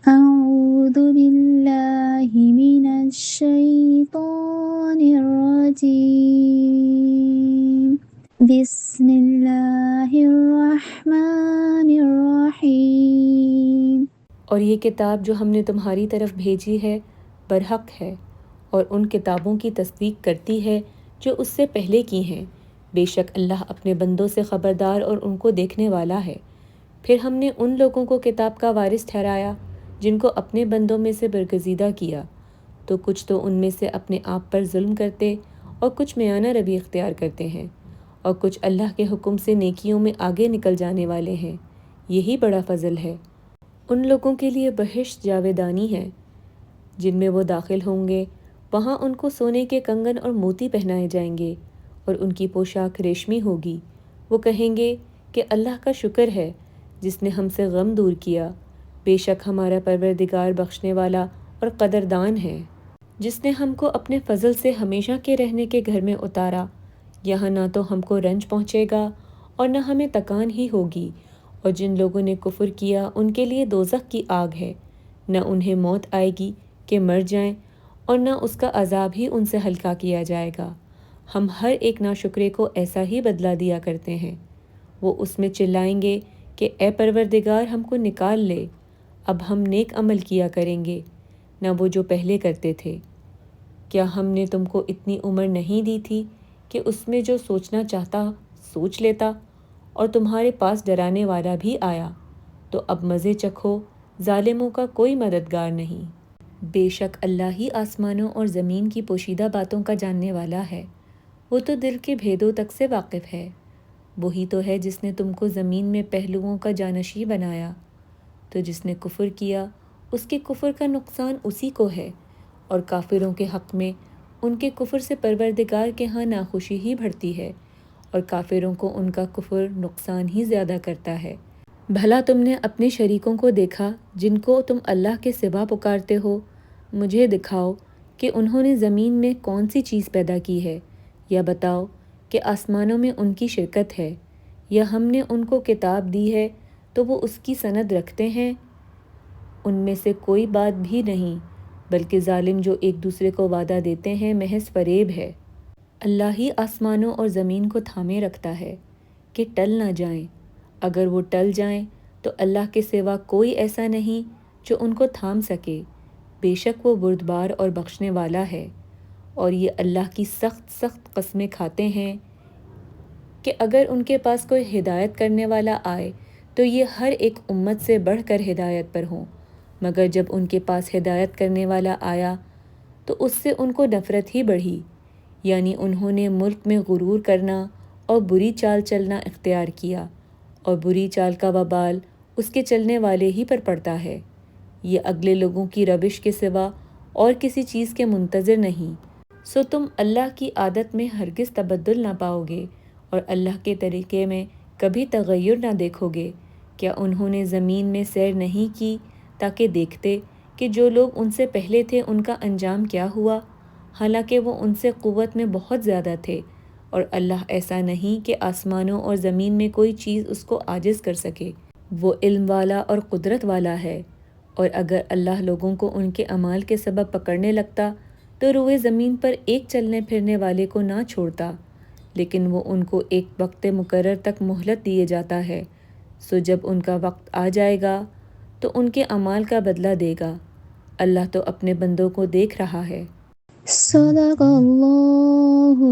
أعوذ بالله من الشيطان الرجيم بسم الله الرحمن الرحيم۔ اور یہ کتاب جو ہم نے تمہاری طرف بھیجی ہے برحق ہے اور ان کتابوں کی تصدیق کرتی ہے جو اس سے پہلے کی ہیں۔ بے شک اللہ اپنے بندوں سے خبردار اور ان کو دیکھنے والا ہے۔ پھر ہم نے ان لوگوں کو کتاب کا وارث ٹھہرایا جن کو اپنے بندوں میں سے برگزیدہ کیا، تو کچھ تو ان میں سے اپنے آپ پر ظلم کرتے اور کچھ میانہ روی اختیار کرتے ہیں، اور کچھ اللہ کے حکم سے نیکیوں میں آگے نکل جانے والے ہیں۔ یہی بڑا فضل ہے۔ ان لوگوں کے لیے بہشت جاویدانی ہے جن میں وہ داخل ہوں گے، وہاں ان کو سونے کے کنگن اور موتی پہنائے جائیں گے اور ان کی پوشاک ریشمی ہوگی۔ وہ کہیں گے کہ اللہ کا شکر ہے جس نے ہم سے غم دور کیا، بے شک ہمارا پروردگار بخشنے والا اور قدردان ہے، جس نے ہم کو اپنے فضل سے ہمیشہ کے رہنے کے گھر میں اتارا۔ یہاں نہ تو ہم کو رنج پہنچے گا اور نہ ہمیں تکان ہی ہوگی، اور جن لوگوں نے کفر کیا ان کے لیے دوزخ کی آگ ہے، نہ انہیں موت آئے گی کہ مر جائیں اور نہ اس کا عذاب ہی ان سے ہلکا کیا جائے گا۔ ہم ہر ایک ناشکرے کو ایسا ہی بدلہ دیا کرتے ہیں۔ وہ اس میں چلائیں گے کہ اے پروردگار ہم کو نکال لے، اب ہم نیک عمل کیا کریں گے نہ وہ جو پہلے کرتے تھے۔ کیا ہم نے تم کو اتنی عمر نہیں دی تھی کہ اس میں جو سوچنا چاہتا سوچ لیتا، اور تمہارے پاس ڈرانے والا بھی آیا، تو اب مزے چکھو، ظالموں کا کوئی مددگار نہیں۔ بے شک اللہ ہی آسمانوں اور زمین کی پوشیدہ باتوں کا جاننے والا ہے، وہ تو دل کے بھیدوں تک سے واقف ہے۔ وہی تو ہے جس نے تم کو زمین میں پہلوؤں کا جانشین بنایا، تو جس نے کفر کیا اس کے کفر کا نقصان اسی کو ہے، اور کافروں کے حق میں ان کے کفر سے پروردگار کے ہاں ناخوشی ہی بڑھتی ہے، اور کافروں کو ان کا کفر نقصان ہی زیادہ کرتا ہے۔ بھلا تم نے اپنے شریکوں کو دیکھا جن کو تم اللہ کے سوا پکارتے ہو؟ مجھے دکھاؤ کہ انہوں نے زمین میں کون سی چیز پیدا کی ہے، یا بتاؤ کہ آسمانوں میں ان کی شرکت ہے، یا ہم نے ان کو کتاب دی ہے تو وہ اس کی سند رکھتے ہیں؟ ان میں سے کوئی بات بھی نہیں، بلکہ ظالم جو ایک دوسرے کو وعدہ دیتے ہیں محض فریب ہے۔ اللہ ہی آسمانوں اور زمین کو تھامے رکھتا ہے کہ ٹل نہ جائیں۔ اگر وہ ٹل جائیں تو اللہ کے سوا کوئی ایسا نہیں جو ان کو تھام سکے، بے شک وہ بردبار اور بخشنے والا ہے۔ اور یہ اللہ کی سخت سخت قسمیں کھاتے ہیں کہ اگر ان کے پاس کوئی ہدایت کرنے والا آئے تو یہ ہر ایک امت سے بڑھ کر ہدایت پر ہوں، مگر جب ان کے پاس ہدایت کرنے والا آیا تو اس سے ان کو نفرت ہی بڑھی، یعنی انہوں نے ملک میں غرور کرنا اور بری چال چلنا اختیار کیا، اور بری چال کا وبال اس کے چلنے والے ہی پر پڑتا ہے۔ یہ اگلے لوگوں کی روش کے سوا اور کسی چیز کے منتظر نہیں، سو تم اللہ کی عادت میں ہرگز تبدل نہ پاؤ گے اور اللہ کے طریقے میں کبھی تغیر نہ دیکھو گے۔ کیا انہوں نے زمین میں سیر نہیں کی تاکہ دیکھتے کہ جو لوگ ان سے پہلے تھے ان کا انجام کیا ہوا، حالانکہ وہ ان سے قوت میں بہت زیادہ تھے، اور اللہ ایسا نہیں کہ آسمانوں اور زمین میں کوئی چیز اس کو عاجز کر سکے۔ وہ علم والا اور قدرت والا ہے، اور اگر اللہ لوگوں کو ان کے اعمال کے سبب پکڑنے لگتا تو روئے زمین پر ایک چلنے پھرنے والے کو نہ چھوڑتا، لیکن وہ ان کو ایک وقت مقرر تک مہلت دیے جاتا ہے، سو جب ان کا وقت آ جائے گا تو ان کے اعمال کا بدلہ دے گا۔ اللہ تو اپنے بندوں کو دیکھ رہا ہے۔ صدق اللہ